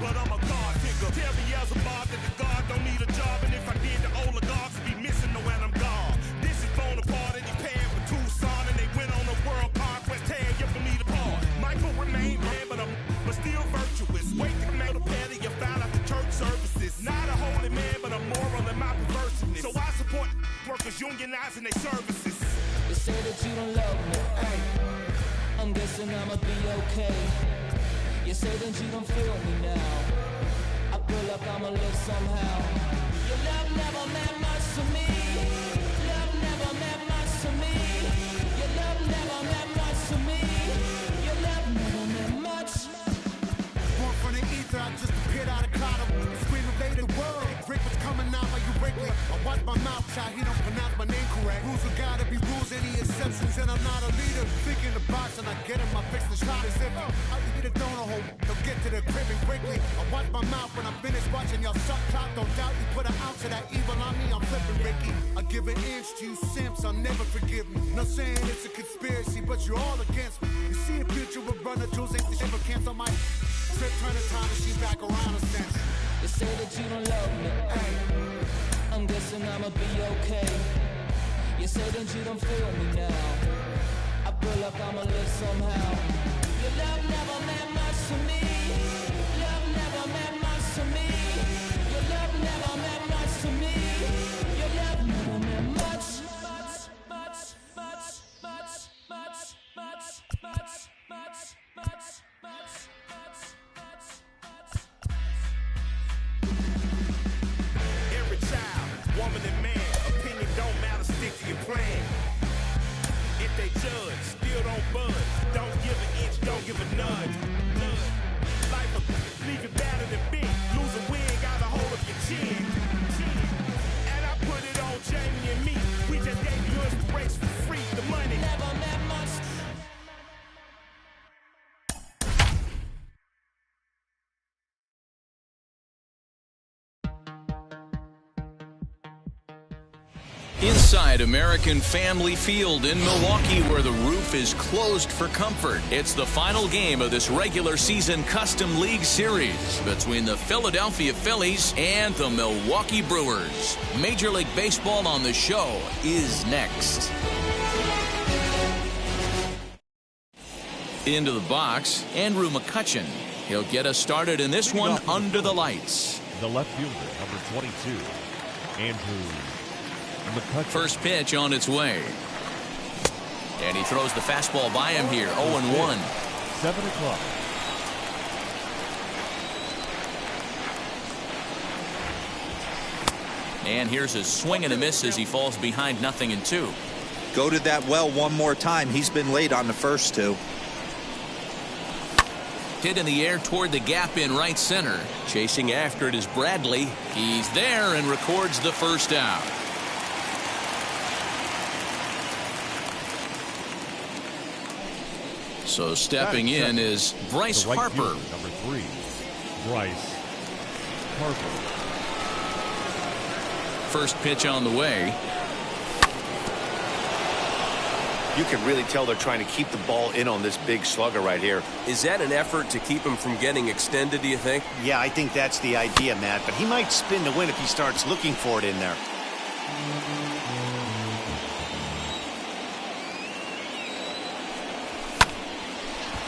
but I'm a God figure. Tell me as a mob that the God don't need a job, and if I did, the oligarchs would be missing no when I'm gone. This is Bonaparte, and he paired with Tucson, and they went on a world conquest, tear you from me apart. Michael remained man, but still virtuous. Wait to come out of petty, you found out the church services. Not a holy man, but a moral in my perverseness. So I support workers unionizing their services. You say that you don't love me, ay. I'm guessing I'ma be okay. You say that you don't feel me now. I feel like I'ma live somehow. Your love never meant much to me. Love never meant much to me. Your love never meant much to me. Your love never meant much. Born from the ether, I just appeared out of cloud. Screaming, "Lay the world." Rick was coming out like you Wrigley. I watch my mouth shot, he don't pronounce my name correct. Rules are gotta be rules, any exceptions, and I'm not a leader. Think in the box and I get him, I fix the shot as if I eat a donut hole. They'll get to the crib and quickly. I watch my mouth when I'm finished watching y'all suck clout. Don't doubt you put an ounce of that evil on me, I'm flipping Ricky. I give an inch to you simps, I'll never forgive me. Not saying it's a conspiracy, but you're all against me. You see a future with runner jewels, ain't the ever cancel my trip, turn the time machine back around a sense. You say that you don't love me, ay. I'm guessing I'ma be okay. You say that you don't feel me now. I feel like I'ma live somehow. Your love never meant much to me. Love never meant much to me. Your love never meant much to me. Your love never meant much. Every child, woman and man, opinion don't matter, stick to your plan. If they judge, still don't budge. Don't give an inch, don't give a nudge. Life will leave you battered and bent. Lose a win, got a hold of your chin. And I put it on Jamie and me. We just gave you inspiration for free. The money Never meant much. Inside American Family Field in Milwaukee, where the roof is closed for comfort. It's the final game of this regular season Custom League Series between the Philadelphia Phillies and the Milwaukee Brewers. Major League Baseball on the show is next. Into the box, Andrew McCutchen. He'll get us started in this one under the lights. The left fielder, number 22, Andrew McCutchen. First pitch on its way. And he throws the fastball by him here. 0-1. 7 o'clock. And here's a swing and a miss as he falls behind 0-2. Go to that well one more time. He's been late on the first two. Hit in the air toward the gap in right center. Chasing after it is Bradley. He's there and records the first out. So stepping in is Bryce Right Harper. fielder, number 3, Bryce Harper. First pitch on the way. You can really tell they're trying to keep the ball in on this big slugger right here. Is that an effort to keep him from getting extended, do you think? Yeah, I think that's the idea, Matt. But he might spin to win if he starts looking for it in there.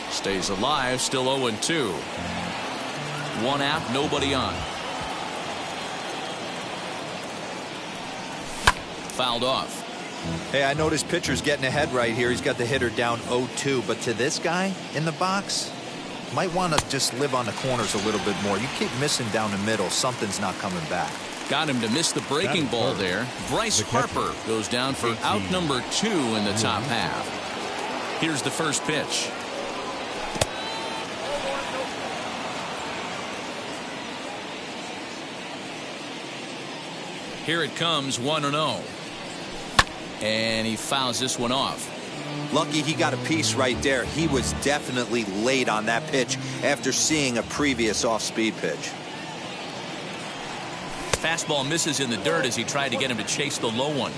Stays alive, still 0-2. One out, nobody on. Fouled off. Hey, I noticed pitcher's getting ahead right here. He's got the hitter down 0-2. But to this guy in the box, might want to just live on the corners a little bit more. You keep missing down the middle, something's not coming back. Got him to miss the breaking ball there. Bryce Harper goes down for out number 2 in the top half. Here's the first pitch. Here it comes, 1-0. And he fouls this one off. Lucky he got a piece right there. He was definitely late on that pitch after seeing a previous off-speed pitch. Fastball misses in the dirt as he tried to get him to chase the low one.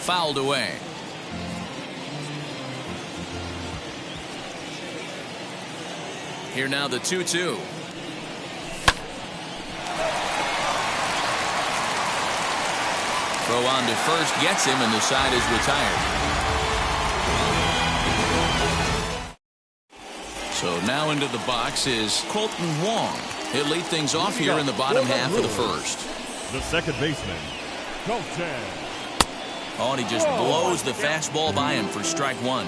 Fouled away. Here now the 2-2. Throw on to first gets him, and the side is retired. So now into the box is Colton Wong. He'll lead things off here in the bottom half of the first. The second baseman, Colton. Oh, and he just blows the fastball by him for strike one.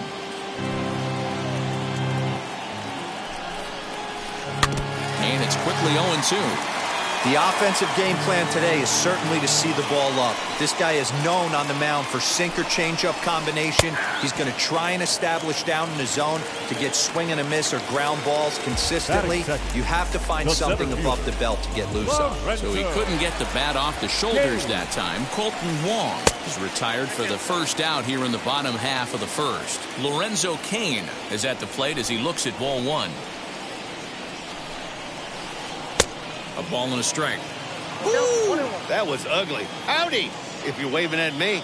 And it's quickly 0-2. The offensive game plan today is certainly to see the ball up. This guy is known on the mound for sinker changeup combination. He's going to try and establish down in the zone to get swing and a miss or ground balls consistently. You have to find something above the belt to get loose on. So he couldn't get the bat off the shoulders that time. Colton Wong is retired for the first out here in the bottom half of the first. Lorenzo Cain is at the plate as he looks at ball one. A ball and a strike. Ooh, that was ugly. Howdy, if you're waving at me.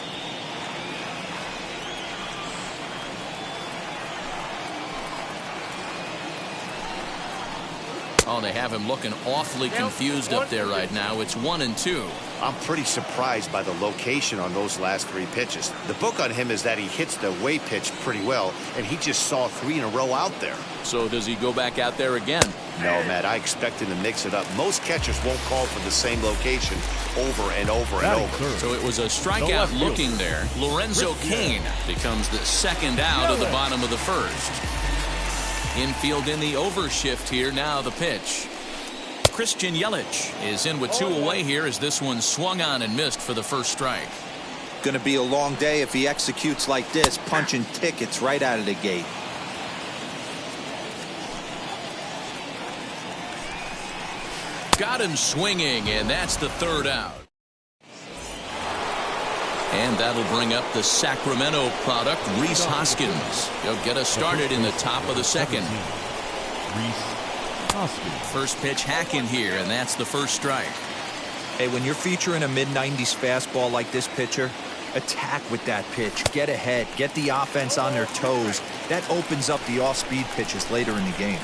Oh, they have him looking awfully confused up there right now. It's 1-2. I'm pretty surprised by the location on those last three pitches. The book on him is that he hits the away pitch pretty well, and he just saw 3 in a row out there. So does he go back out there again? No, Matt, I expect him to mix it up. Most catchers won't call for the same location over and over and over. So it was a strikeout looking there. Lorenzo Cain becomes the second out of the bottom of the first. Infield in the overshift here. Now the pitch. Christian Yelich is in with 2 away here as this one swung on and missed for the first strike. Going to be a long day if he executes like this, punching tickets right out of the gate. Got him swinging, and that's the third out. And that'll bring up the Sacramento product, Rhys Hoskins. He'll get us started in the top of the second. First pitch hacking here, and that's the first strike. Hey, when you're featuring a mid-90s fastball like this pitcher, attack with that pitch. Get ahead. Get the offense on their toes. That opens up the off-speed pitches later in the game.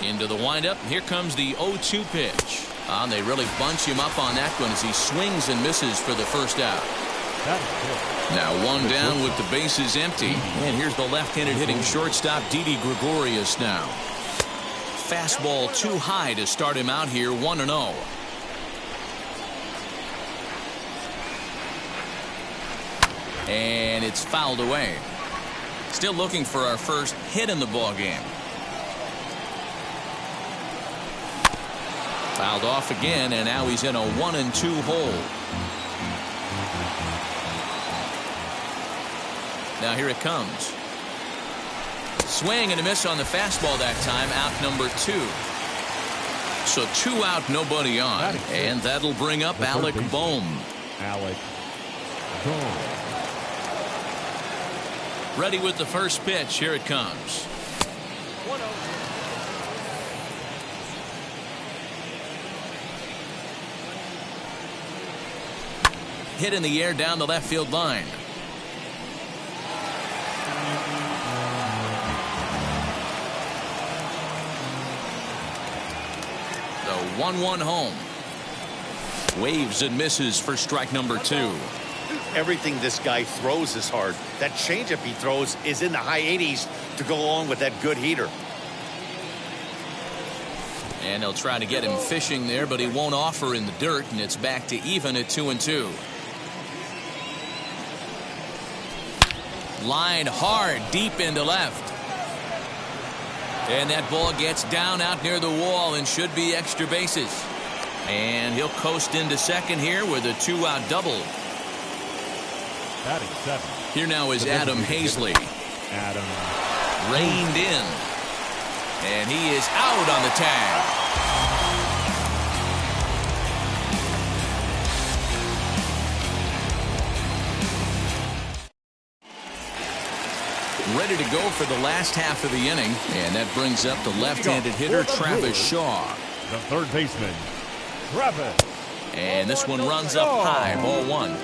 Into the windup. Here comes the 0-2 pitch. And they really bunch him up on that one as he swings and misses for the first out. Now one down with the bases empty. And here's the left-handed hitting shortstop, Didi Gregorius now. Fastball too high to start him out here, 1-0. And it's fouled away. Still looking for our first hit in the ball game. Fouled off again, and now he's in a 1-2 hole. Now here it comes. Swing and a miss on the fastball that time. Out number 2. So 2 out, nobody on. And that'll bring up Alec Bohm. Ready with the first pitch. Here it comes. Hit in the air down the left field line. The 1-1 home. Waves and misses for strike number 2. Everything this guy throws is hard. That changeup he throws is in the high 80s to go along with that good heater. And they'll try to get him fishing there, but he won't offer in the dirt, and it's back to even at 2-2. Line hard deep into left. And that ball gets down out near the wall and should be extra bases. And he'll coast into second here with a 2-out double. Here now is Adam Hazley. Reined in. And he is out on the tag. Ready to go for the last half of the inning, and that brings up the left-handed hitter Travis Shaw. The third baseman, Travis. And this one runs up high, ball 1.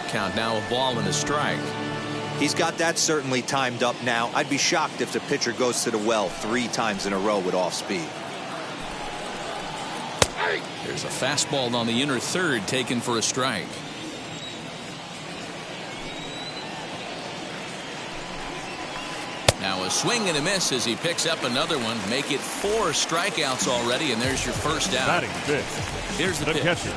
Count now a ball and a strike. He's got that certainly timed up now. I'd be shocked if the pitcher goes to the well 3 times in a row with off speed. There's a fastball on the inner third taken for a strike. Now a swing and a miss as he picks up another one. Make it 4 strikeouts already, and there's your first out. Batting fifth. Here's the pitch. Catcher,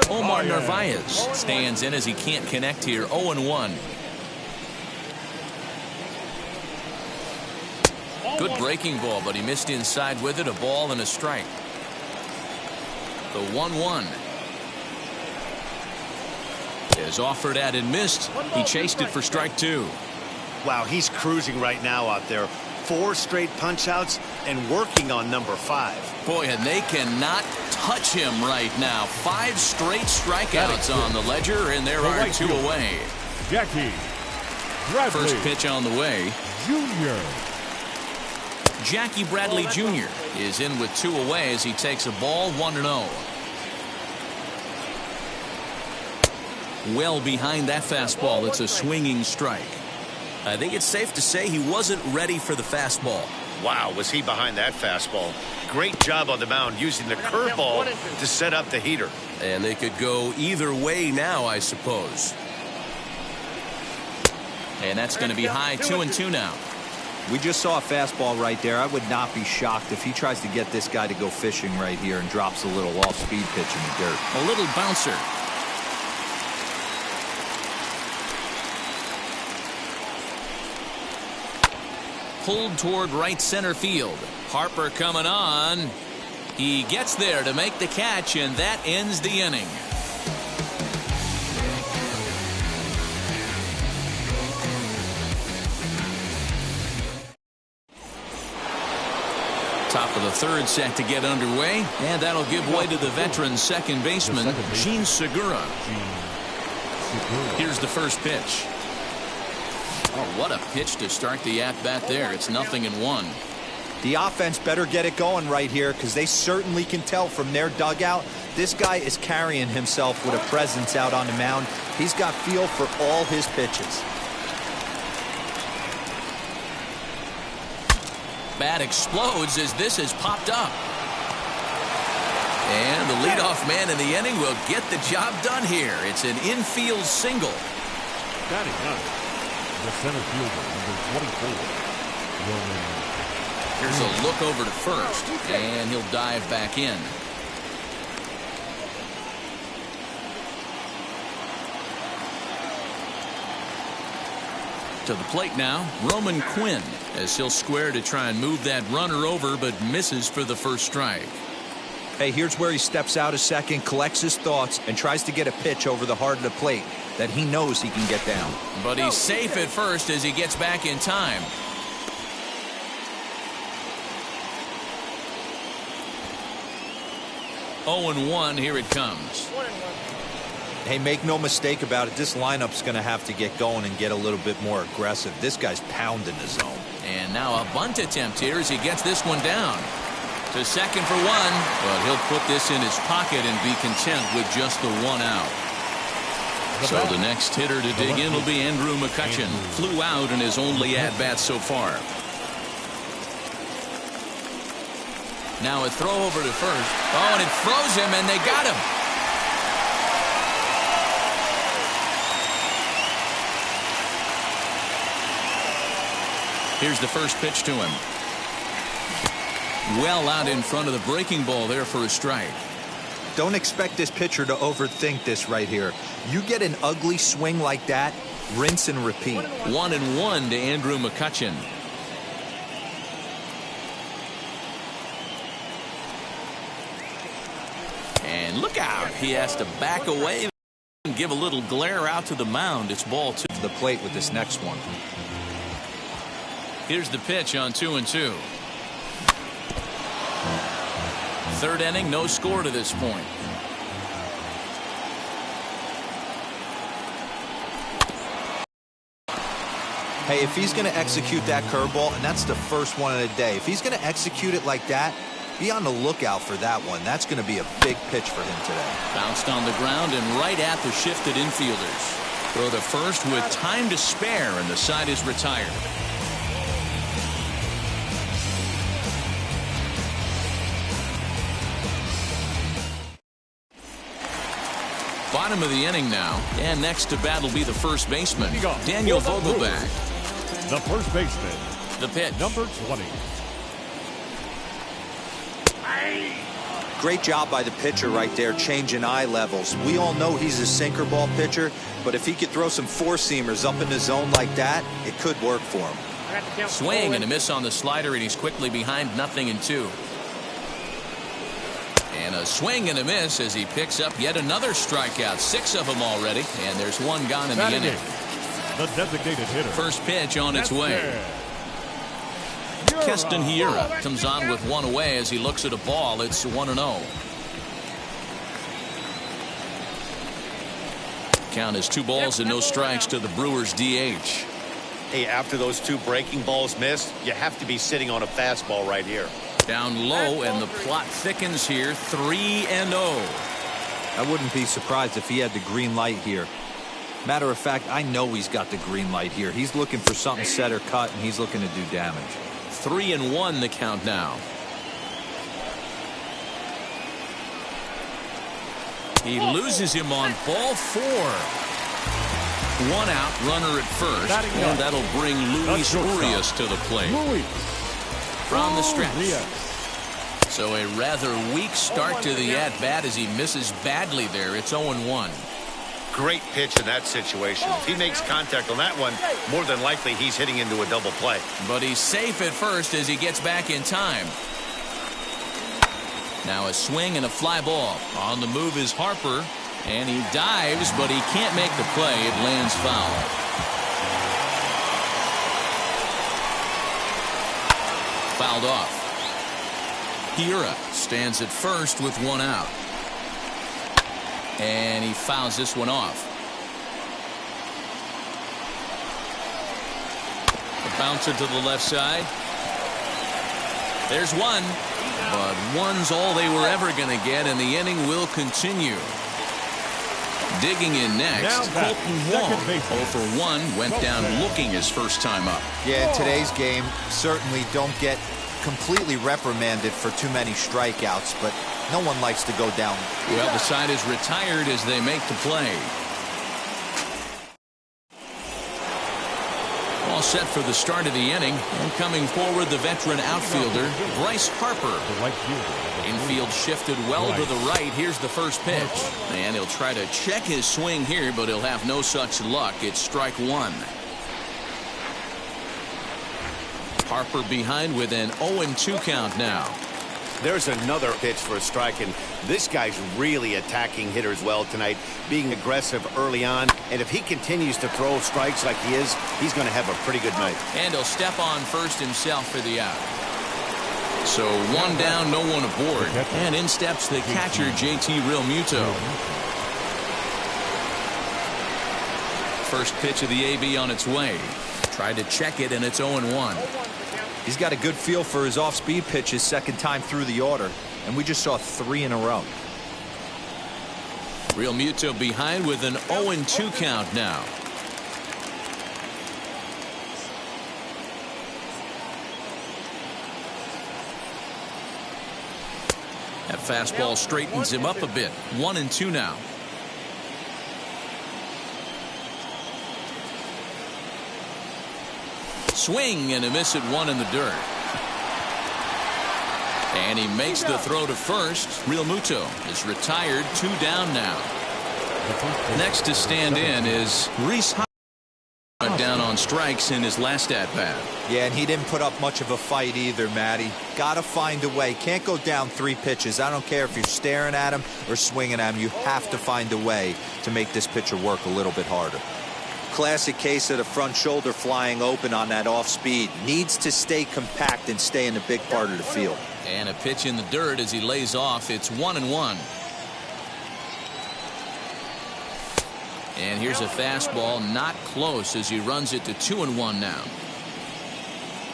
Omar Narvaez stands in as he can't connect here. 0-1. Good breaking ball, but he missed inside with it. A ball and a strike. The 1-1 is offered at and missed. He chased it for strike 2. Wow, he's cruising right now out there. 4 straight punch outs and working on number 5. Boy, and they cannot touch him right now. 5 straight strikeouts on the ledger, and there are 2 away. Jackie Bradley First pitch on the way. Jr. Jackie Bradley Jr. is in with 2 away as he takes a ball 1-0. Well behind that fastball. It's a swinging strike. I think it's safe to say he wasn't ready for the fastball. Wow, was he behind that fastball. Great job on the mound using the curveball to set up the heater. And they could go either way now, I suppose. And that's going to be high. 2-2 now. We just saw a fastball right there. I would not be shocked if he tries to get this guy to go fishing right here and drops a little off-speed pitch in the dirt. A little bouncer. Pulled toward right center field. Harper coming on. He gets there to make the catch, and that ends the inning. Top of the third set to get underway, and that'll give way to the veteran second baseman, Gene Segura. Here's the first pitch. Oh, what a pitch to start the at-bat there. It's 0-1. The offense better get it going right here because they certainly can tell from their dugout this guy is carrying himself with a presence out on the mound. He's got feel for all his pitches. Bat explodes as this has popped up. And the leadoff man in the inning will get the job done here. It's an infield single. Batting ninth, the center fielder, number 24, Roman. Here's a look over to first, and he'll dive back in. To the plate now, Roman Quinn, as he'll square to try and move that runner over, but misses for the first strike. Hey, here's where he steps out a second, collects his thoughts, and tries to get a pitch over the heart of the plate that he knows he can get down. But he's safe at first as he gets back in time. Oh, 0-1, here it comes. Hey, make no mistake about it, this lineup's going to have to get going and get a little bit more aggressive. This guy's pounding the zone. And now a bunt attempt here as he gets this one down. To second for 1, but he'll put this in his pocket and be content with just the 1 out. So the next hitter to dig in will be Andrew McCutchen. Flew out in his only at-bat so far. Now a throw over to first. Oh, and it froze him, and they got him. Here's the first pitch to him. Well out in front of the breaking ball there for a strike. Don't expect this pitcher to overthink this right here. You get an ugly swing like that, rinse and repeat. 1-1 to Andrew McCutchen. And look out. He has to back away and give a little glare out to the mound. It's ball 2. The plate with this next one. Here's the pitch on 2-2. Third inning, no score to this point. Hey, if he's going to execute that curveball, and that's the first one of the day, if he's going to execute it like that, Be on the lookout for that one. That's going to be a big pitch for him today. Bounced on the ground and right at the shifted infielders. Throw to first with time to spare, and the side is retired. Bottom of the inning now, and next to bat will be the first baseman, Daniel Vogelbach. The first baseman, the pitch. number 20. Great job by the pitcher right there, changing eye levels. We all know he's a sinker ball pitcher, but if he could throw some four-seamers up in the zone like that, it could work for him. Swing and a miss on the slider, and he's quickly behind 0-2. And a swing and a miss as he picks up yet another strikeout. 6 of them already, and there's one gone in the inning. The designated hitter. First pitch on its way. Keston Hiura comes on with one away as he looks at a ball. It's 1-0. Count is 2 balls and no strikes to the Brewers DH. Hey, after those 2 breaking balls missed, you have to be sitting on a fastball right here. Down low, and the plot thickens here. 3-0. I wouldn't be surprised if he had the green light here. Matter of fact, I know he's got the green light here. He's looking for something set or cut, and he's looking to do damage. 3-1 the count now. He loses him on ball 4. 1 out, runner at first, and that'll bring Luis Urias to the plate. From the stretch. So a rather weak start to the at-bat as he misses badly there. It's 0-1. Great pitch in that situation. If he makes contact on that one, more than likely he's hitting into a double play. But he's safe at first as he gets back in time. Now a swing and a fly ball. On the move is Harper, and he dives, but he can't make the play. It lands foul. Fouled off. Hiura stands at first with 1 out. And he fouls this one off. A bouncer to the left side. There's one. But one's all they were ever going to get, and the inning will continue. Digging in next, Colton Wong, 0 for 1, went down looking his first time up. Yeah, in today's game, certainly don't get completely reprimanded for too many strikeouts, but no one likes to go down. Well, the side is retired as they make the play. All set for the start of the inning, and coming forward, the veteran outfielder, Bryce Harper. Infield shifted well to the right. Here's the first pitch. And he'll try to check his swing here, but he'll have no such luck. It's strike 1. Harper behind with an 0-2 count now. There's another pitch for a strike, and this guy's really attacking hitters well tonight, being aggressive early on. And if he continues to throw strikes like he is, he's going to have a pretty good night. And he'll step on first himself for the out. So 1 down, no one aboard. And in steps the catcher, JT Realmuto. First pitch of the AB on its way. Tried to check it, and it's 0-1. He's got a good feel for his off-speed pitches second time through the order, and we just saw 3 in a row. Realmuto behind with an 0-2 count now. That fastball straightens him up a bit. 1-2 now. Swing and a miss at 1 in the dirt. And he makes the throw to first. Realmuto is retired. 2 down now. Next to stand in is Reese Went down on strikes in his last at-bat. Yeah, and he didn't put up much of a fight either, Matty. Gotta find a way. Can't go down 3 pitches. I don't care if you're staring at him or swinging at him. You have to find a way to make this pitcher work a little bit harder. Classic case of the front shoulder flying open on that off speed. Needs to stay compact and stay in the big part of the field. And a pitch in the dirt as he lays off. It's 1-1. And here's a fastball, not close, as he runs it to 2-1 now.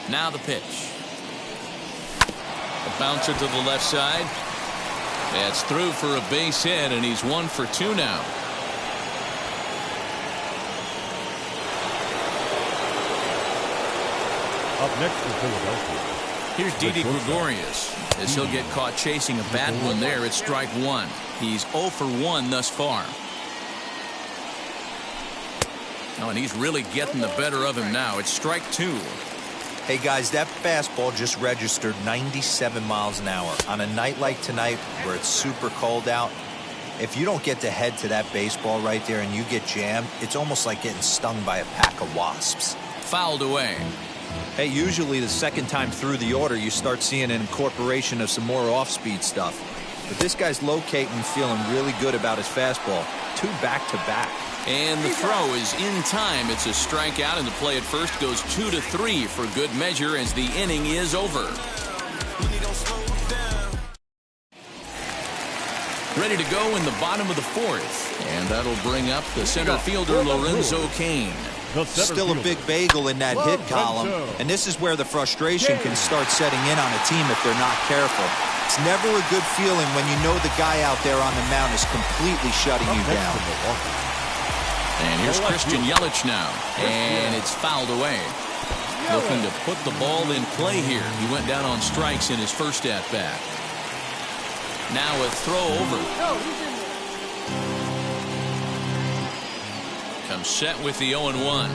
Now the pitch. A bouncer to the left side. That's through for a base hit, and he's 1 for 2 now. Up next for Philadelphia. Here's Didi Gregorius, as he'll get caught chasing a bad one there. It's strike 1. He's 0 for 1 thus far. Oh, and he's really getting the better of him now. It's strike 2. Hey guys, that fastball just registered 97 miles an hour. On a night like tonight where it's super cold out, if you don't get to head to that baseball right there and you get jammed, it's almost like getting stung by a pack of wasps. Fouled away. Hey, usually the second time through the order you start seeing an incorporation of some more off-speed stuff. But this guy's locating and feeling really good about his fastball. 2 back-to-back. And the throw is in time. It's a strikeout, and the play at first goes 2-3 for good measure as the inning is over. Ready to go in the bottom of the 4th, and that'll bring up the center fielder Lorenzo Cain. Still a big bagel in that hit column, and this is where the frustration can start setting in on a team if they're not careful. It's never a good feeling when you know the guy out there on the mound is completely shutting you down. And here's Christian Yelich now, and it's fouled away. Looking to put the ball in play here. He went down on strikes in his first at-bat. Now a throw over. Comes set with the 0-1.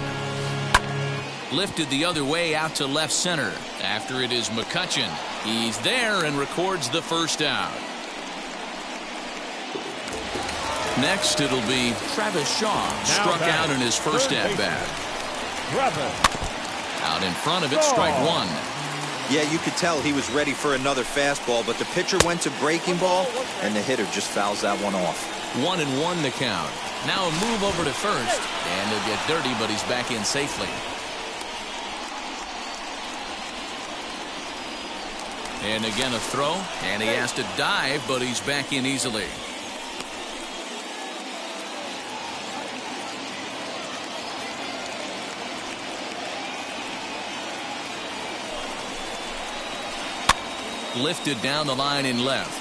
Lifted the other way out to left center. After it is McCutchen. He's there and records the first out. Next, it'll be Travis Shaw, struck out in his first at-bat. Out in front of it, strike 1. Yeah, you could tell he was ready for another fastball, but the pitcher went to breaking ball, and the hitter just fouls that one off. 1-1 the count. Now a move over to first, and he'll get dirty, but he's back in safely. And again a throw, and he has to dive, but he's back in easily. Lifted down the line in left.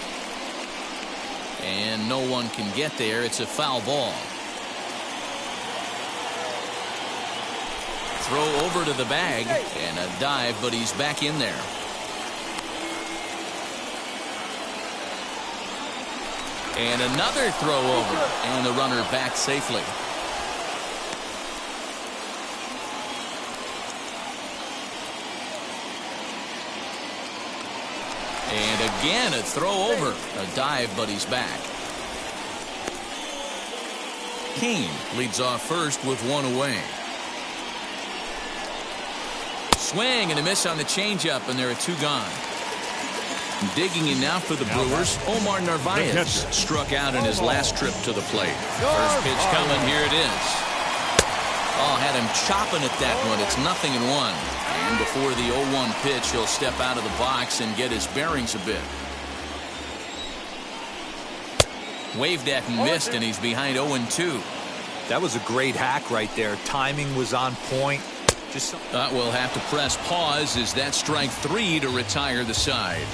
And no one can get there. It's a foul ball. Throw over to the bag and a dive, but he's back in there. And another throw over, and the runner back safely. And again a throw over, a dive, but he's back. Cain leads off first with 1 away. Swing and a miss on the changeup, and there are 2 gone. Digging in now for the Brewers, Omar Narvaez struck out in his last trip to the plate. First pitch coming, here it is. Oh, had him chopping at that one. It's 0-1. And before the 0-1 pitch, he'll step out of the box and get his bearings a bit. Waved at and missed, and he's behind 0-2. That was a great hack right there. Timing was on point. We'll have to press pause as that's strike 3 to retire the side.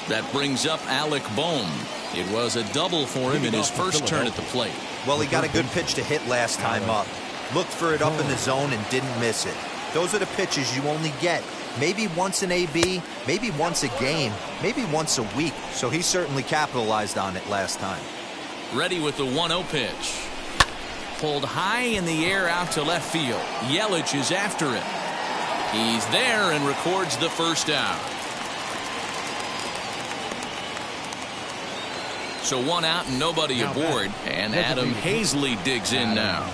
That brings up Alec Bohm. It was a double for him in his first turn at the plate. Well, he got a good pitch to hit last time up. Looked for it up in the zone and didn't miss it. Those are the pitches you only get maybe once in AB, maybe once a game, maybe once a week. So he certainly capitalized on it last time. Ready with the 1-0 pitch. Pulled high in the air out to left field. Yelich is after it. He's there and records the first out. So 1 out and nobody aboard. And Adam Hazley digs in now.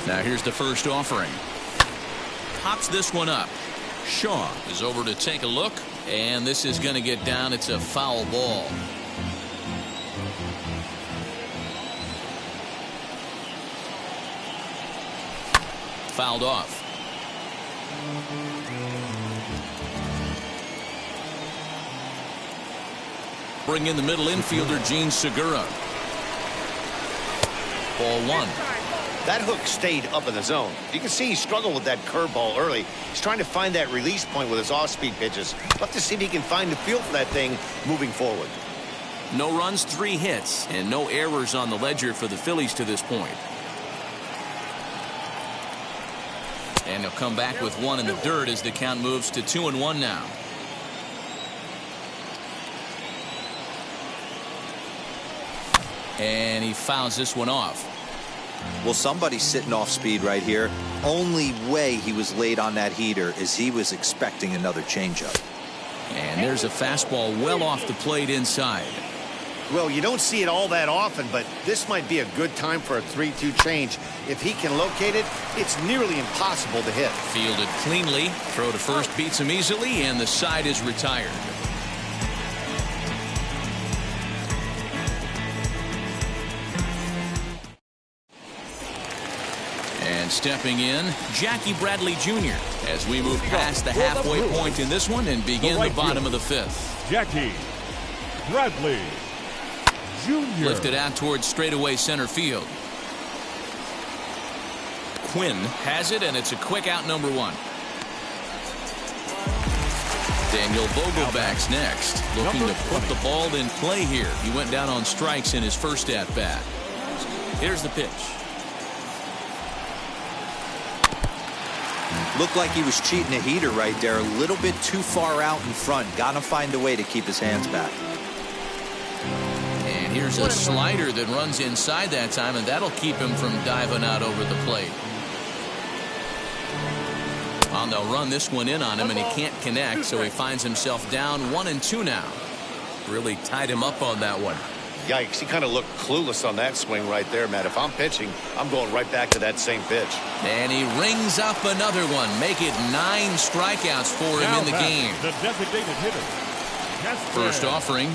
Now here's the first offering. Pops this one up. Shaw is over to take a look. And this is going to get down. It's a foul ball. Fouled off. Bring in the middle infielder, Gene Segura. Ball 1. That hook stayed up in the zone. You can see he struggled with that curveball early. He's trying to find that release point with his off-speed pitches. We'll have to see if he can find the feel for that thing moving forward. No runs, 3 hits, and no errors on the ledger for the Phillies to this point. And he'll come back with 1 in the dirt as the count moves to 2-1 now. And he fouls this one off. Well, somebody's sitting off speed right here. Only way he was late on that heater is he was expecting another changeup. And there's a fastball well off the plate inside. Well, you don't see it all that often, but this might be a good time for a 3-2 change. If he can locate it, it's nearly impossible to hit. Fielded cleanly. Throw to first beats him easily, and the side is retired. And stepping in, Jackie Bradley Jr. as we move past the halfway point in this one and begin the bottom of the 5th. Jackie Bradley Jr. Lifted out towards straightaway center field. Quinn has it, and it's a quick out, number 1. Daniel Vogelback's next, looking to put the ball in play here. He went down on strikes in his first at-bat. Here's the pitch. Looked like he was cheating a heater right there, a little bit too far out in front. Gotta find a way to keep his hands back. And here's a slider that runs inside that time, and that'll keep him from diving out over the plate. Well, they'll run this one in on him, and he can't connect, so he finds himself down 1-2 now. Really tied him up on that one. Yikes, he kind of looked clueless on that swing right there, Matt. If I'm pitching, I'm going right back to that same pitch. And he rings up another one. Make it 9 strikeouts for him in the game. The designated hitter. First offering.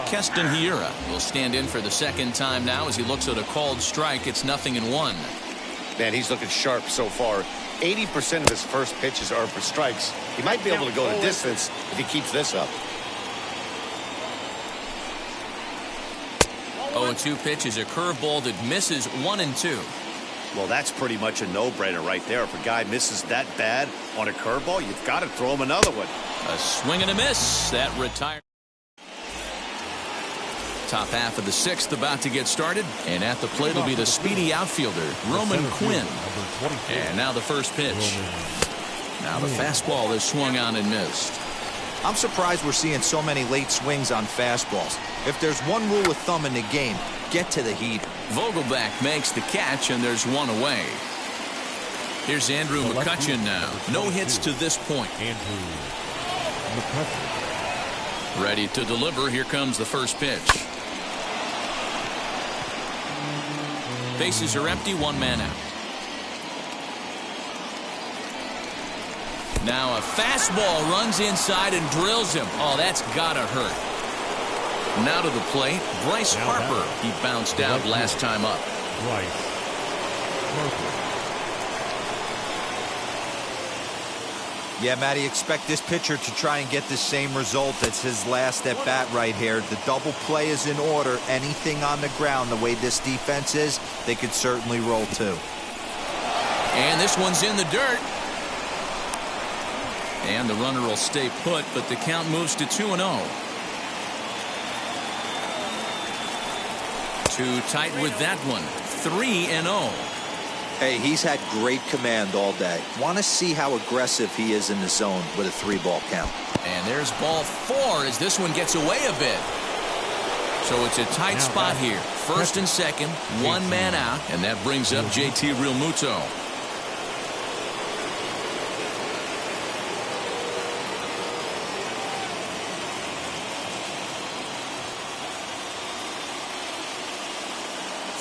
Keston Hiura will stand in for the second time now as he looks at a called strike. It's 0-1. Man, he's looking sharp so far. 80% of his first pitches are for strikes. He might be able to go the distance if he keeps this up. 0-2 pitch is a curveball that misses 1-2. Well, that's pretty much a no-brainer right there. If a guy misses that bad on a curveball, you've got to throw him another one. A swing and a miss. That retired. Top half of the 6th about to get started. And at the plate will be the speedy outfielder, Roman Quinn. And now the first pitch. Now the fastball is swung on and missed. I'm surprised we're seeing so many late swings on fastballs. If there's one rule of thumb in the game, get to the heater. Vogelback makes the catch, and there's one away. Here's Andrew McCutchen now. No hits to this point. Andrew McCutchen. Ready to deliver. Here comes the first pitch. Bases are empty, 1 man out. Now a fastball runs inside and drills him. Oh, that's gotta hurt. Now to the plate, Bryce Harper. He bounced out last time up. Bryce Harper. Yeah, Matty, expect this pitcher to try and get the same result as his last at bat right here. The double play is in order. Anything on the ground, the way this defense is, they could certainly roll too. And this one's in the dirt. And the runner will stay put, but the count moves to 2-0. Too tight with that one. 3-0. Hey, he's had great command all day. Want to see how aggressive he is in the zone with a 3-ball count. And there's ball 4 as this one gets away a bit. So it's a tight spot here. First and second, 1 man out, and that brings up JT Realmuto.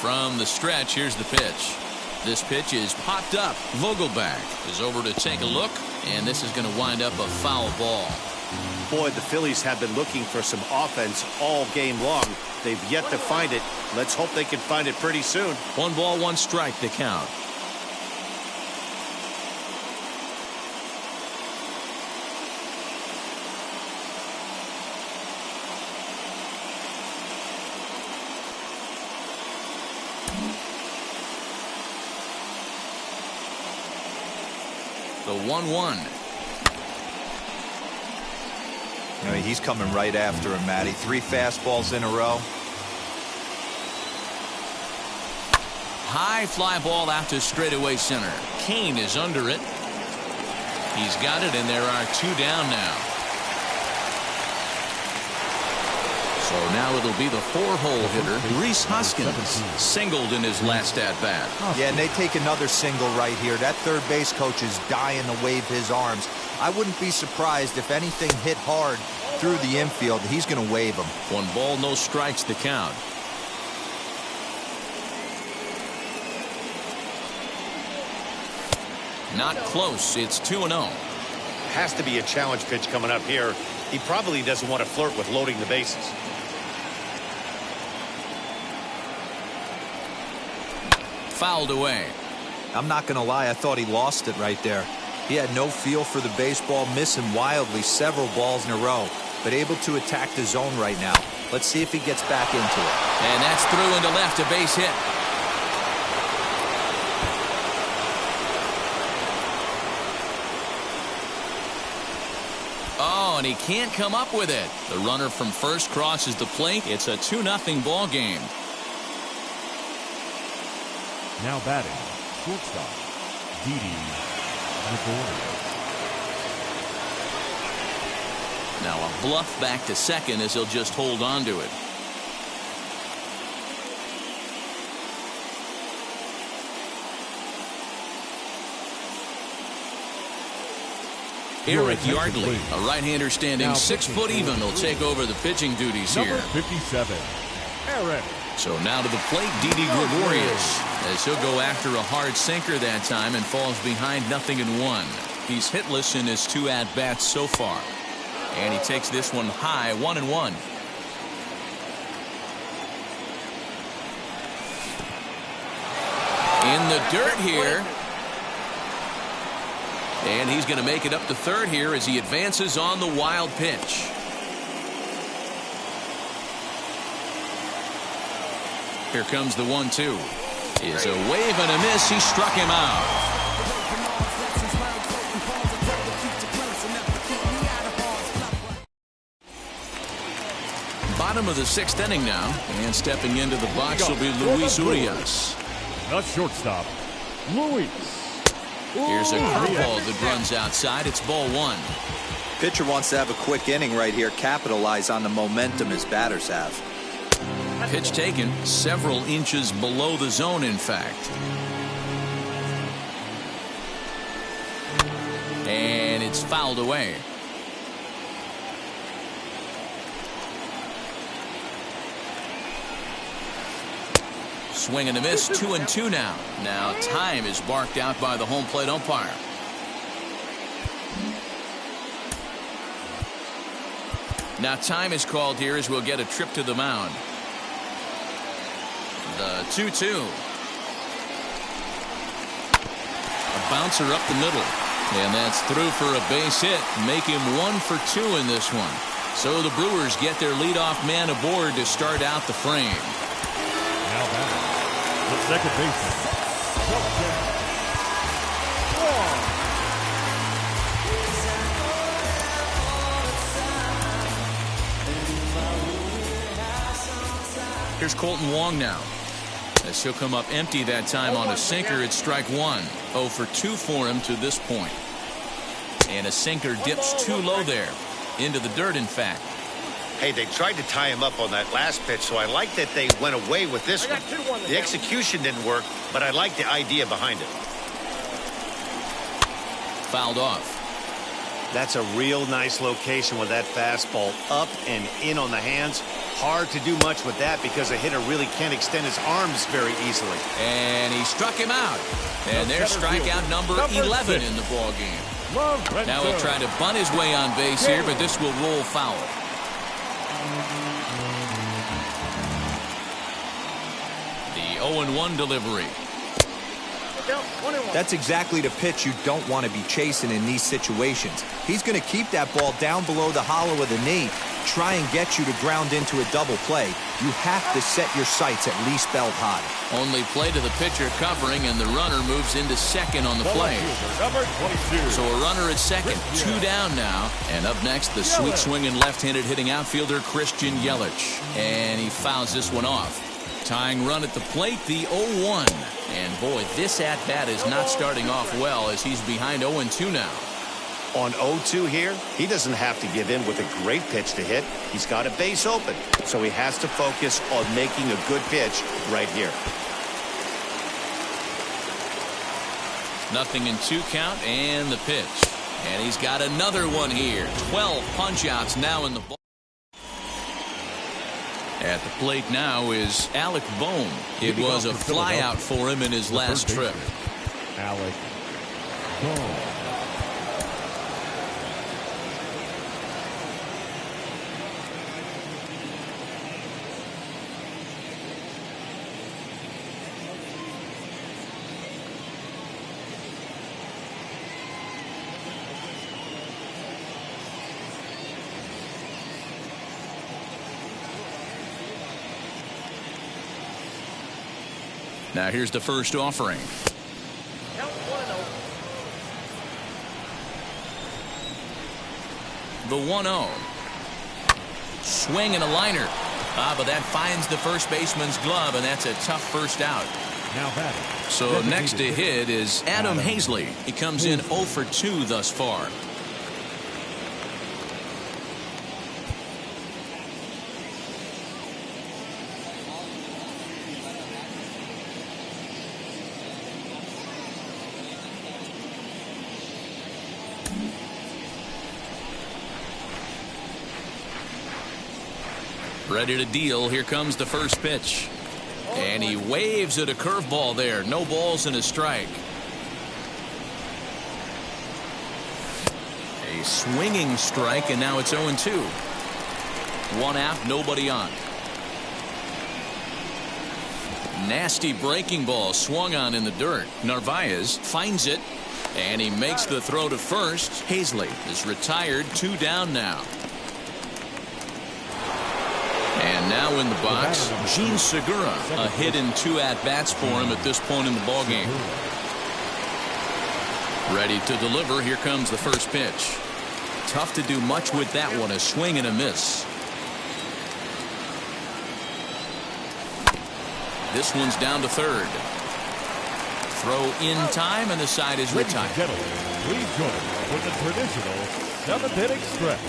From the stretch, here's the pitch. This pitch is popped up. Vogelback is over to take a look, and this is going to wind up a foul ball. Boy, the Phillies have been looking for some offense all game long. They've yet to find it. Let's hope they can find it pretty soon. 1 ball, 1 strike to count. The 1-1. I mean, he's coming right after him, Matty. 3 fastballs in a row. High fly ball out to straightaway center. Kane is under it. He's got it, and there are 2 down now. So now it'll be the 4-hole hitter, Rhys Hoskins, singled in his last at-bat. Yeah, and they take another single right here. That third base coach is dying to wave his arms. I wouldn't be surprised if anything hit hard through the infield. He's going to wave them. 1 ball, no strikes the count. Not close. It's 2-0. Has to be a challenge pitch coming up here. He probably doesn't want to flirt with loading the bases. Fouled away. I'm not going to lie. I thought he lost it right there. He had no feel for the baseball, missing wildly several balls in a row, but able to attack the zone right now. Let's see if he gets back into it. And that's through into left, a base hit. Oh, and he can't come up with it. The runner from first crosses the plate. It's a 2-0 ball game. Now batting, shortstop, Gtorrious305. Now a bluff back to second as he'll just hold on to it. Eric Yardley, a right-hander standing 6 foot even, will take over the pitching duties here. Number 57, Eric. So now to the plate, Gtorrious305, as he'll go after a hard sinker that time and falls behind 0-1. He's hitless in his 2 at-bats so far. And he takes this one high, 1-1. In the dirt here. And he's going to make it up to third here as he advances on the wild pitch. Here comes the 1-2. Is a wave and a miss. He struck him out. Bottom of the 6th inning now, and stepping into the box will be Luis Urias. The shortstop, Luis. Here's a curveball that runs outside. It's ball 1. Pitcher wants to have a quick inning right here, capitalize on the momentum his batters have. Pitch taken several inches below the zone, in fact. And it's fouled away. Swing and a miss, 2-2 now. Now time is barked out by the home plate umpire. Now time is called here as we'll get a trip to the mound. The 2-2. A bouncer up the middle. And that's through for a base hit. Make him 1 for 2 in this one. So the Brewers get their leadoff man aboard to start out the frame. Now batting, the second baseman, Here's Colton Wong now. As he'll come up empty that time on a sinker, it's strike 1. 0 for 2 for him to this point. And a sinker dips too low there. Into the dirt, in fact. Hey, they tried to tie him up on that last pitch, so I like that they went away with this one. The execution didn't work, but I like the idea behind it. Fouled off. That's a real nice location with that fastball up and in on the hands. Hard to do much with that because a hitter really can't extend his arms very easily. And he struck him out. And there's strikeout number 11 in the ball game. Now he'll try to bunt his way on base here, but this will roll foul. The 0-1 delivery. That's exactly the pitch you don't want to be chasing in these situations. He's going to keep that ball down below the hollow of the knee, try and get you to ground into a double play. You have to set your sights at least belt high. Only play to the pitcher covering, and the runner moves into second on the play. Number 22. So a runner at second, 2 down now. And up next, the sweet swinging left-handed hitting outfielder Christian Yelich. And he fouls this one off. Tying run at the plate, the 0-1. And boy, this at-bat is not starting off well as he's behind 0-2 now. On 0-2 here, he doesn't have to give in with a great pitch to hit. He's got a base open, so he has to focus on making a good pitch right here. Nothing in 2 count, and the pitch. And he's got another one here. 12 punch-outs now in the ball. At the plate now is Alec Bohm. It was a flyout for him in his last trip. Alec Bohm. Now here's the first offering. The 1-0. Swing and a liner. But that finds the first baseman's glove, and that's a tough first out. Now batting. So next to hit is Adam Hazley. He comes in 0 for 2 thus far. Ready to deal. Here comes the first pitch. And he waves at a curveball there. No balls and a strike. A swinging strike, and now it's 0-2. 1 out, nobody on. Nasty breaking ball swung on in the dirt. Narvaez finds it, and he makes the throw to first. Hazley is retired. 2 down now. And now in the box, Gene Segura. A hit in 2 at-bats for him at this point in the ballgame. Ready to deliver. Here comes the first pitch. Tough to do much with that one. A swing and a miss. This one's down to third. Throw in time, and the side is retired. Gentlemen, please join us with the traditional 7th inning stretch.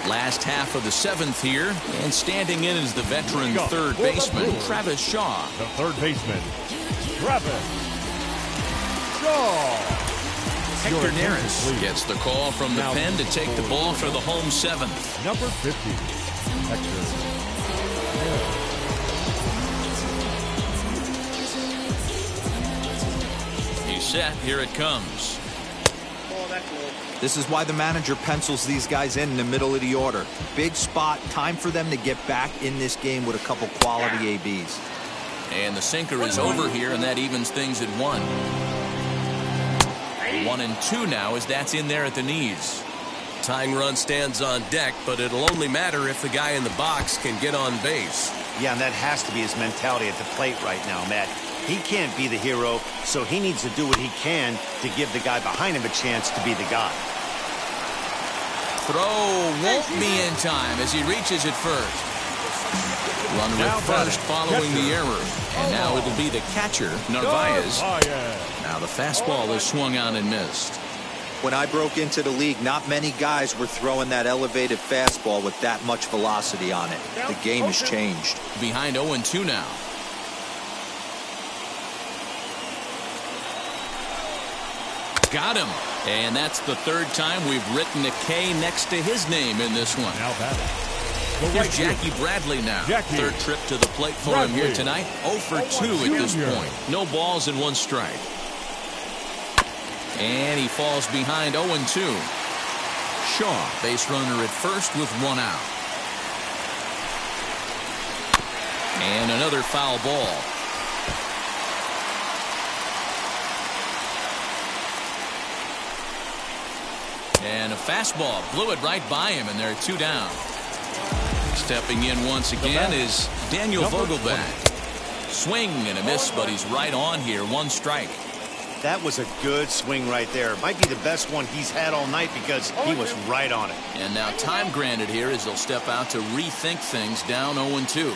Last half of the 7th here, and standing in is the veteran third baseman, Travis Shaw. The third baseman, Travis Shaw. Hector Neris gets the call from the pen to take the ball for the home 7th. Number 50, Hector Neris. He's set. Here it comes. This is why the manager pencils these guys in the middle of the order. Big spot. Time for them to get back in this game with a couple quality ABs. And the sinker is over here, and that evens things at 1. 1-2 now as that's in there at the knees. Tying run stands on deck, but it'll only matter if the guy in the box can get on base. Yeah, and that has to be his mentality at the plate right now, Matt. He can't be the hero, so he needs to do what he can to give the guy behind him a chance to be the guy. Throw won't be in time as he reaches it first. Runner at first following the error. And now it'll be the catcher, Narvaez. Now the fastball is swung on and missed. When I broke into the league, not many guys were throwing that elevated fastball with that much velocity on it. The game has changed. Behind 0-2 now. Got him. And that's the 3rd time we've written a K next to his name in this one. Now batting. Here's Jackie Bradley now. Jackie 3rd trip to the plate for him here tonight. 0 for 2 at this point. No balls and 1 strike. And he falls behind 0-2. Shaw, base runner at first with 1 out. And another foul ball. And a fastball blew it right by him, and there are 2 down. Stepping in once again is Daniel Vogelback. Swing and a miss, but he's right on here. 1 strike. That was a good swing right there. Might be the best one he's had all night because he was right on it. And now time granted here as they'll step out to rethink things, down 0-2.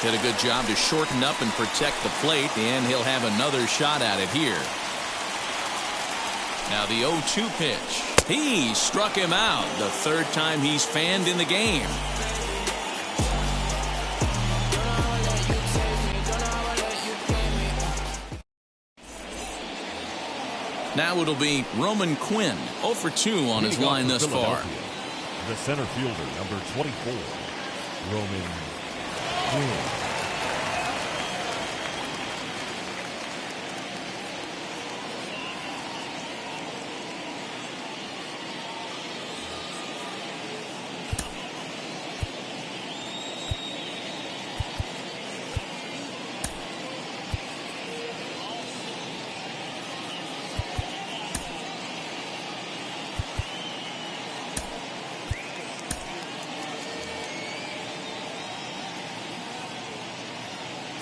Did a good job to shorten up and protect the plate, and he'll have another shot at it here. Now the 0-2 pitch. He struck him out. The 3rd time he's fanned in the game. Now it'll be Roman Quinn, 0 for 2 on his line thus far. The center fielder, number 24, Roman Quinn.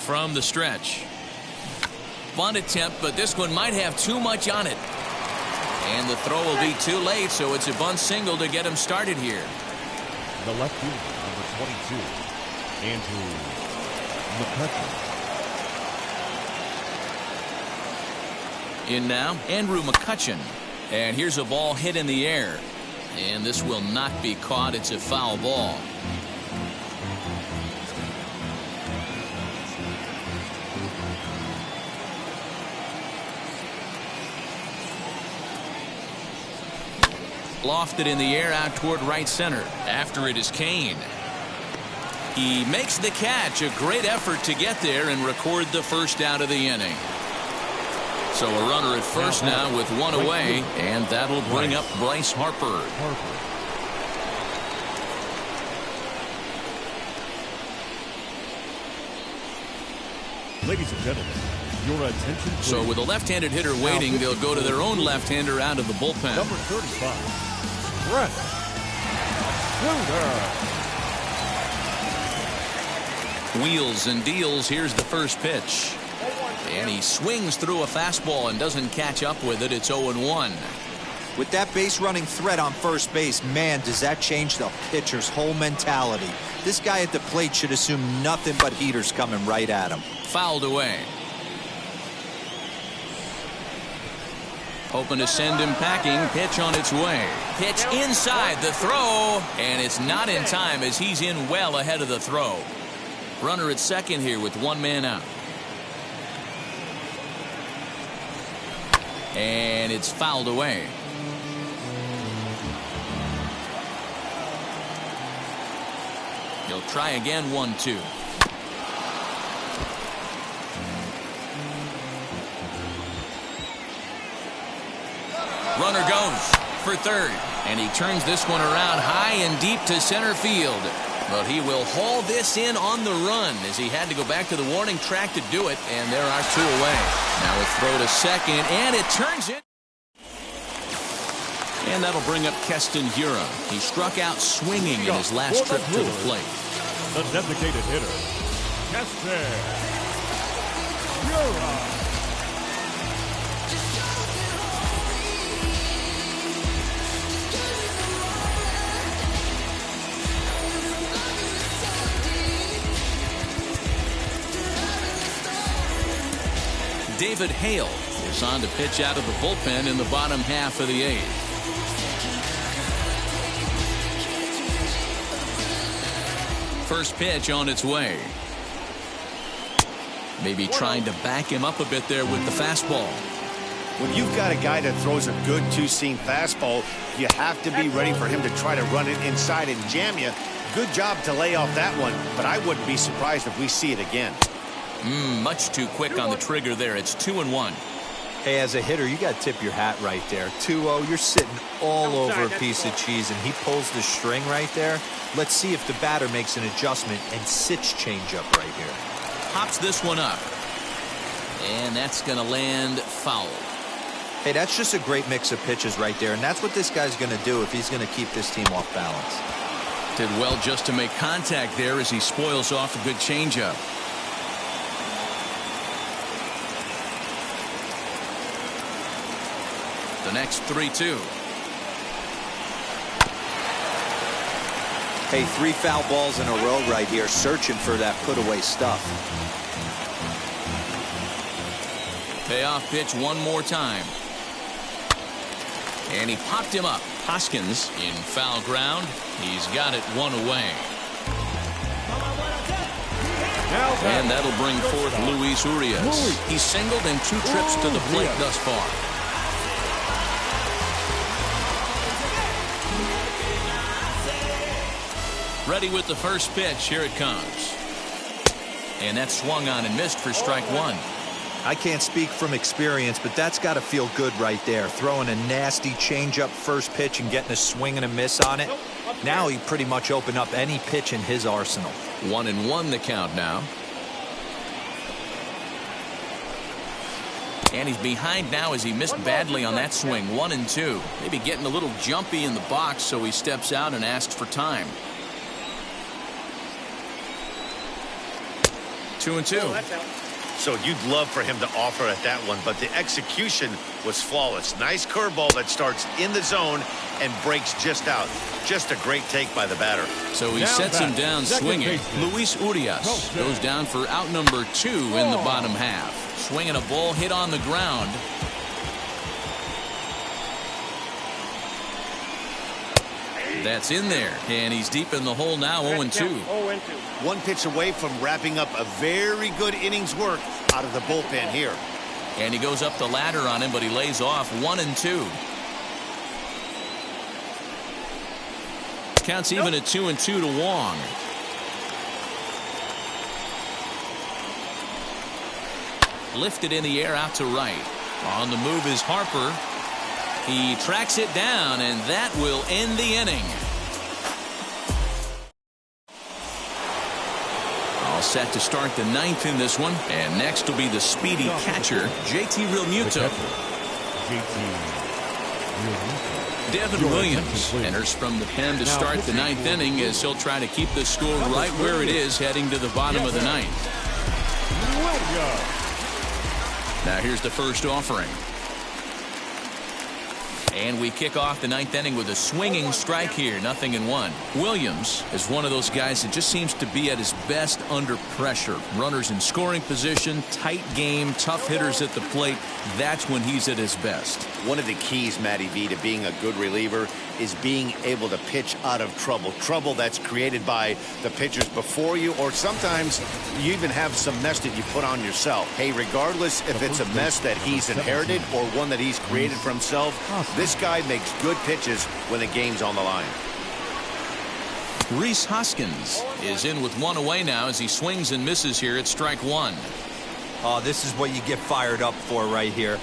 From the stretch. Bunt attempt, but this one might have too much on it. And the throw will be too late, so it's a bunt single to get him started here. The left fielder, number 22, Andrew McCutcheon. In now, Andrew McCutcheon. And here's a ball hit in the air. And this will not be caught. It's a foul ball. Lofted in the air out toward right center. After it is Kane. He makes the catch. A great effort to get there and record the first out of the inning. So a runner at first now with 1 away, and that'll bring up Bryce Harper. Ladies and gentlemen, your attention please. So with a left-handed hitter waiting, they'll go to their own left-hander out of the bullpen. Number 35. Brett Wilder. Wheels and deals. Here's the first pitch. And he swings through a fastball and doesn't catch up with it. It's 0-1. With that base running threat on first base, man, does that change the pitcher's whole mentality. This guy at the plate should assume nothing but heaters coming right at him. Fouled away. Hoping to send him packing. Pitch on its way. Pitch inside the throw. And it's not in time as he's in well ahead of the throw. Runner at second here with 1 man out. And it's fouled away. He'll try again. 1-2. Runner goes for third, and he turns this one around high and deep to center field. But he will haul this in on the run as he had to go back to the warning track to do it, and there are 2 away. Now a throw to second, and it turns it. And that'll bring up Keston Hiura. He struck out swinging in his last trip to the plate. The designated hitter, Keston Hiura. David Hale is on to pitch out of the bullpen in the bottom half of the 8th. First pitch on its way. Maybe trying to back him up a bit there with the fastball. When you've got a guy that throws a good 2-seam fastball, you have to be ready for him to try to run it inside and jam you. Good job to lay off that one, but I wouldn't be surprised if we see it again. Much too quick on the trigger there. It's 2-1. Hey, as a hitter, you got to tip your hat right there. 2-0, you're sitting all over a piece of cheese, and he pulls the string right there. Let's see if the batter makes an adjustment and sits changeup right here. Pops this one up. And that's going to land foul. Hey, that's just a great mix of pitches right there, and that's what this guy's going to do if he's going to keep this team off balance. Did well just to make contact there as he spoils off a good changeup. The next 3-2. Hey, 3 foul balls in a row right here, searching for that put-away stuff. Payoff pitch one more time. And he popped him up. Hoskins in foul ground. He's got it 1 away. And that'll bring forth Luis Urias. He's singled in 2 trips to the plate thus far. Ready with the first pitch. Here it comes. And that's swung on and missed for strike 1. I can't speak from experience, but that's got to feel good right there. Throwing a nasty changeup first pitch and getting a swing and a miss on it. Now he pretty much opened up any pitch in his arsenal. 1-1 the count now. And he's behind now as he missed badly on that swing. 1-2. Maybe getting a little jumpy in the box, so he steps out and asks for time. 2-2. So you'd love for him to offer at that one, but the execution was flawless. Nice curveball that starts in the zone and breaks just out. Just a great take by the batter. So he sets him down swinging. Luis Urias goes down for out number 2 in the bottom half. Swinging a ball hit on the ground. That's in there, and he's deep in the hole now. 0-2. 1 pitch away from wrapping up a very good innings work out of the bullpen here. And he goes up the ladder on him, but he lays off. 1-2. Counts even at 2-2 to Wong. Lifted in the air out to right. On the move is Harper. He tracks it down, and that will end the inning. All set to start the 9th in this one. And next will be the speedy catcher, JT Realmuto. Devin Williams enters from the pen to start the 9th inning as he'll try to keep the score right where it is heading to the bottom of the 9th. Now here's the first offering. And we kick off the 9th inning with a swinging strike here. 0-1. Williams is one of those guys that just seems to be at his best under pressure. Runners in scoring position, tight game, tough hitters at the plate. That's when he's at his best. One of the keys, Matty V, to being a good reliever is being able to pitch out of trouble. Trouble that's created by the pitchers before you, or sometimes you even have some mess that you put on yourself. Hey, regardless if it's a mess that he's inherited or one that he's created for himself, this guy makes good pitches when the game's on the line. Rhys Hoskins is in with 1 away now as he swings and misses here at strike 1. Oh, this is what you get fired up for right here.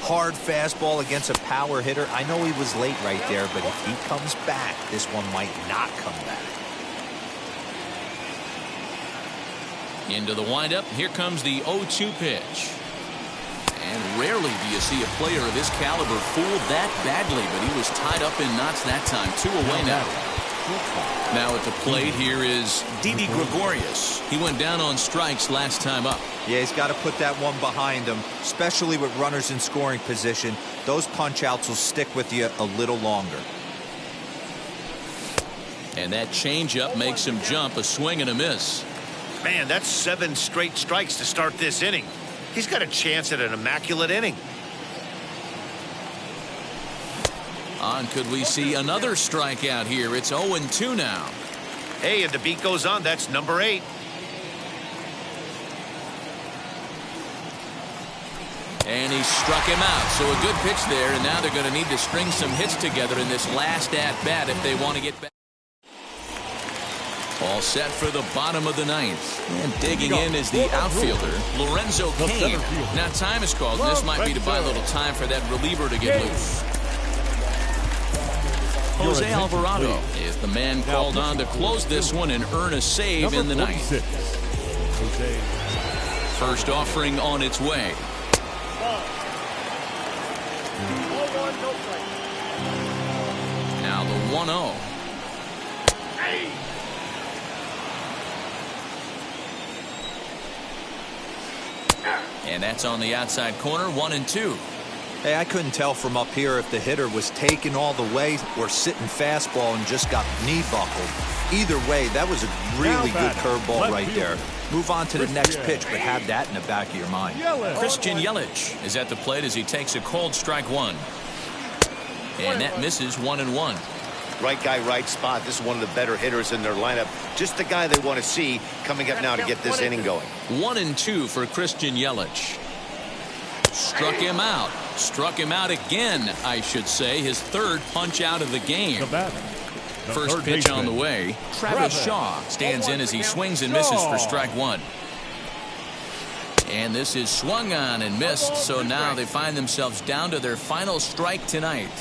Hard fastball against a power hitter. I know he was late right there, but if he comes back, this one might not come back. Into the windup. Here comes the 0-2 pitch. And rarely do you see a player of his caliber fooled that badly, but he was tied up in knots that time. 2 away now. Now at the plate here is Didi Gregorius. He went down on strikes last time up. Yeah, he's got to put that one behind him, especially with runners in scoring position. Those punch outs will stick with you a little longer. And that changeup makes him jump. A swing and a miss. Man, that's 7 straight strikes to start this inning. He's got a chance at an immaculate inning. On, could we see another strikeout here? It's 0-2 now. Hey, and the beat goes on. That's number 8. And he struck him out. So a good pitch there, and now they're going to need to string some hits together in this last at-bat if they want to get back. All set for the bottom of the ninth. And digging in is the outfielder, Lorenzo Cain. Now time is called, and this might be to buy a little time for that reliever to get loose. Jose Alvarado is the man called on to close this one and earn a save in the ninth. First offering on its way. Now the 1-0. And that's on the outside corner, 1-2. Hey, I couldn't tell from up here if the hitter was taking all the way or sitting fastball and just got knee buckled. Either way, that was a really good curveball right there. Move on to the next pitch, but have that in the back of your mind. Christian Yelich is at the plate as he takes a cold strike one. And that misses 1-1. Right guy, right spot. This is one of the better hitters in their lineup. Just the guy they want to see coming up now to get this inning going. 1-2 for Christian Yelich. Struck him out. Struck him out again, I should say. His third punch out of the game. First pitch on the way. Travis Shaw stands in as he swings and misses for strike one. And this is swung on and missed, so now they find themselves down to their final strike tonight.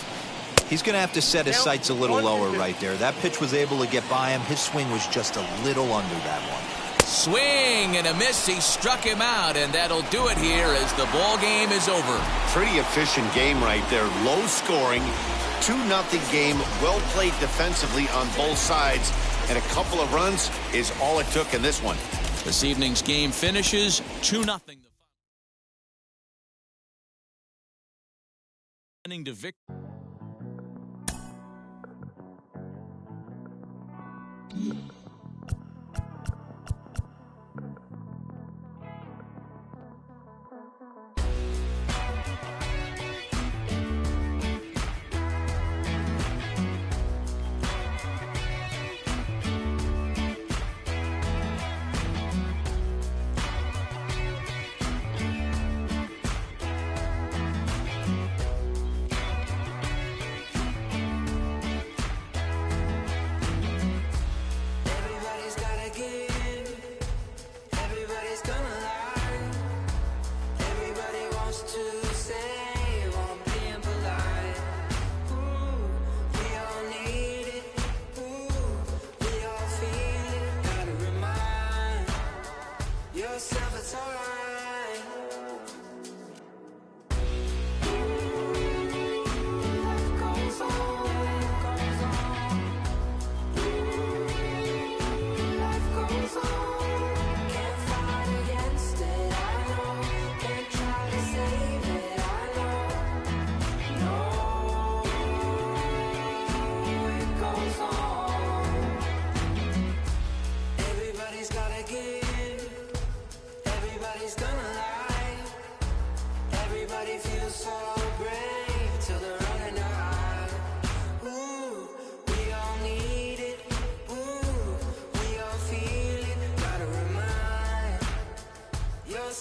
He's going to have to set his sights a little lower right there. That pitch was able to get by him. His swing was just a little under that one. Swing and a miss. He struck him out, and that'll do it here as the ball game is over. Pretty efficient game right there. Low scoring, 2-0 game. Well played defensively on both sides, and a couple of runs is all it took in this one. This evening's game finishes 2-0. To victory. Yourself, it's alright.